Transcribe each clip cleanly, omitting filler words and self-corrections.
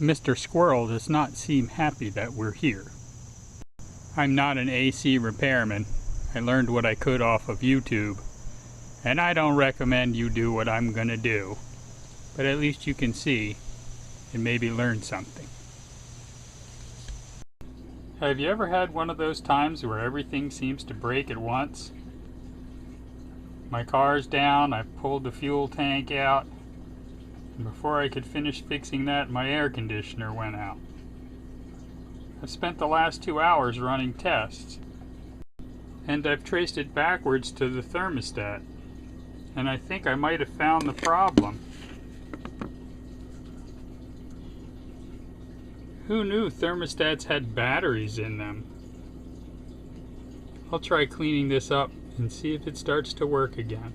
Mr. Squirrel does not seem happy that we're here. I'm not an AC repairman. I learned what I could off of YouTube, and I don't recommend you do what I'm gonna do, but at least you can see and maybe learn something. Have you ever had one of those times where everything seems to break at once? My car's down, I've pulled the fuel tank out, and before I could finish fixing that, my air conditioner went out. I've spent the last 2 hours running tests, and I've traced it backwards to the thermostat, and I think I might have found the problem. Who knew thermostats had batteries in them? I'll try cleaning this up and see if it starts to work again.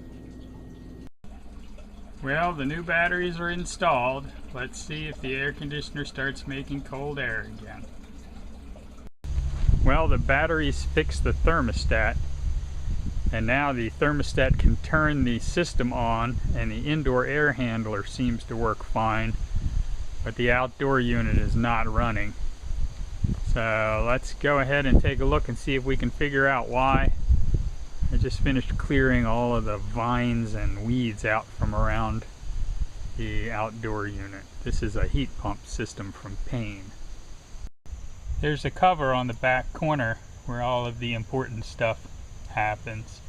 Well, the new batteries are installed. Let's see if the air conditioner starts making cold air again. Well, the batteries fixed the thermostat, and now the thermostat can turn the system on, and the indoor air handler seems to work fine, but the outdoor unit is not running. So let's go ahead and take a look and see if we can figure out why. I just finished clearing all of the vines and weeds out from around the outdoor unit. This is a heat pump system from Payne. There's a cover on the back corner where all of the important stuff happens.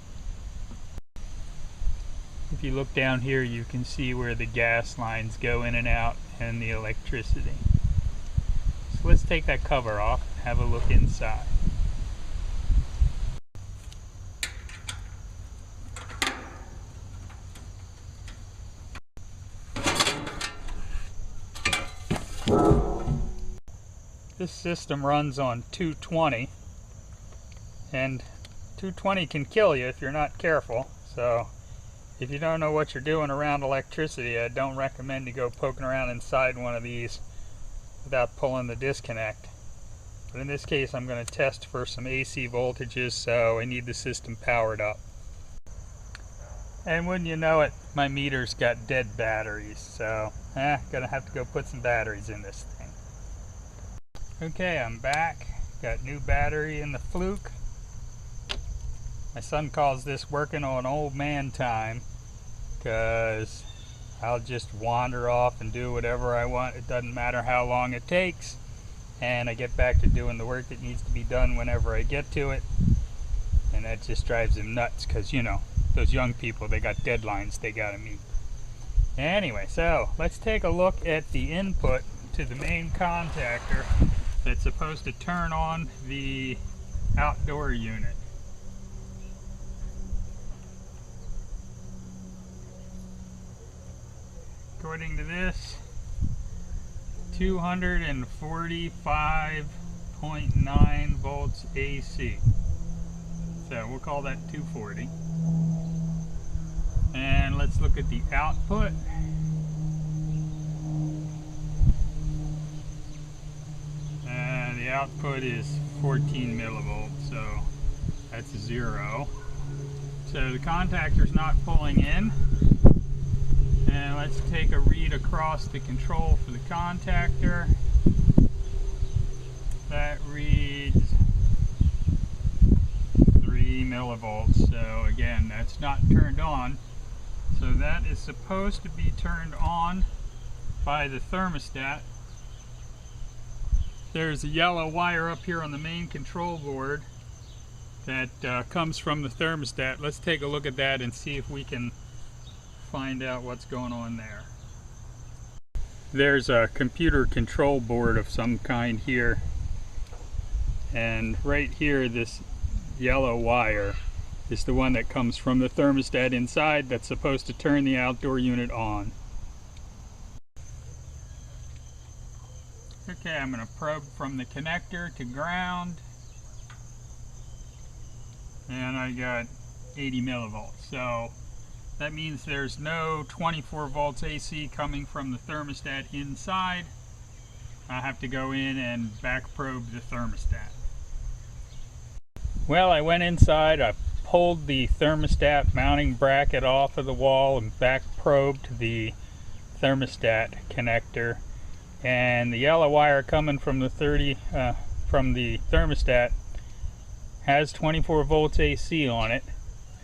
If you look down here, you can see where the gas lines go in and out and the electricity. So let's take that cover off and have a look inside. This system runs on 220, and 220 can kill you if you're not careful. So if you don't know what you're doing around electricity, I don't recommend you go poking around inside one of these without pulling the disconnect. But in this case, I'm going to test for some AC voltages, so I need the system powered up. And wouldn't you know it, my meter's got dead batteries, so gonna have to go put some batteries in this thing. Okay, I'm back. Got new battery in the Fluke. My son calls this working on old man time, because I'll just wander off and do whatever I want. It doesn't matter how long it takes, and I get back to doing the work that needs to be done whenever I get to it. And that just drives him nuts, because you know, those young people, they got deadlines they gotta meet. Anyway, so let's take a look at the input to the main contactor that's supposed to turn on the outdoor unit. According to this, 245.9 volts AC. So we'll call that 240. And let's look at the output. The output is 14 millivolts, so that's 0. So the contactor's not pulling in. And let's take a read across the control for the contactor. That reads 3 millivolts. So again, that's not turned on. So that is supposed to be turned on by the thermostat. There's a yellow wire up here on the main control board that comes from the thermostat. Let's take a look at that and see if we can find out what's going on there. There's a computer control board of some kind here, and right here this yellow wire is the one that comes from the thermostat inside that's supposed to turn the outdoor unit on. Okay, I'm going to probe from the connector to ground, and I got 80 millivolts. So that means there's no 24 volts AC coming from the thermostat inside. I have to go in and back probe the thermostat. Well, I went inside, I pulled the thermostat mounting bracket off of the wall and back probed the thermostat connector, and the yellow wire coming from the from the thermostat has 24 volts AC on it,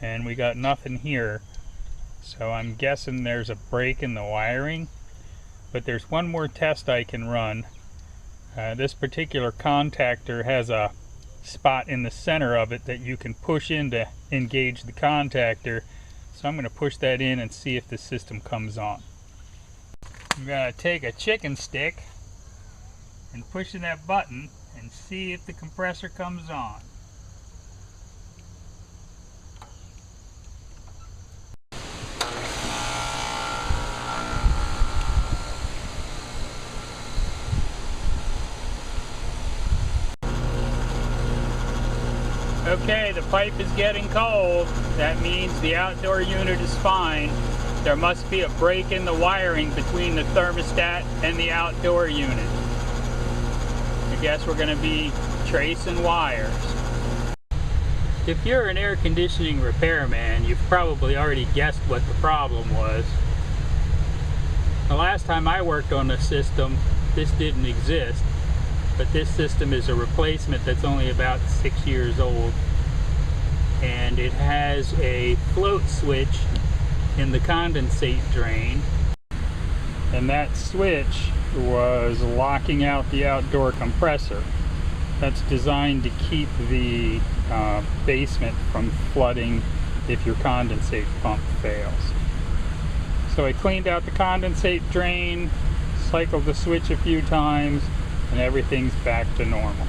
and we got nothing here. So I'm guessing there's a break in the wiring, but there's one more test I can run. This particular contactor has a spot in the center of it that you can push in to engage the contactor. So I'm going to push that in and see if the system comes on. I'm going to take a chicken stick and push in that button and see if the compressor comes on. Okay, the pipe is getting cold. That means the outdoor unit is fine. There must be a break in the wiring between the thermostat and the outdoor unit. I guess we're going to be tracing wires. If you're an air conditioning repairman, you've probably already guessed what the problem was. The last time I worked on the system, this didn't exist. But this system is a replacement that's only about 6 years old, and it has a float switch in the condensate drain, and that switch was locking out the outdoor compressor. That's designed to keep the basement from flooding if your condensate pump fails. So I cleaned out the condensate drain, cycled the switch a few times, and everything's back to normal.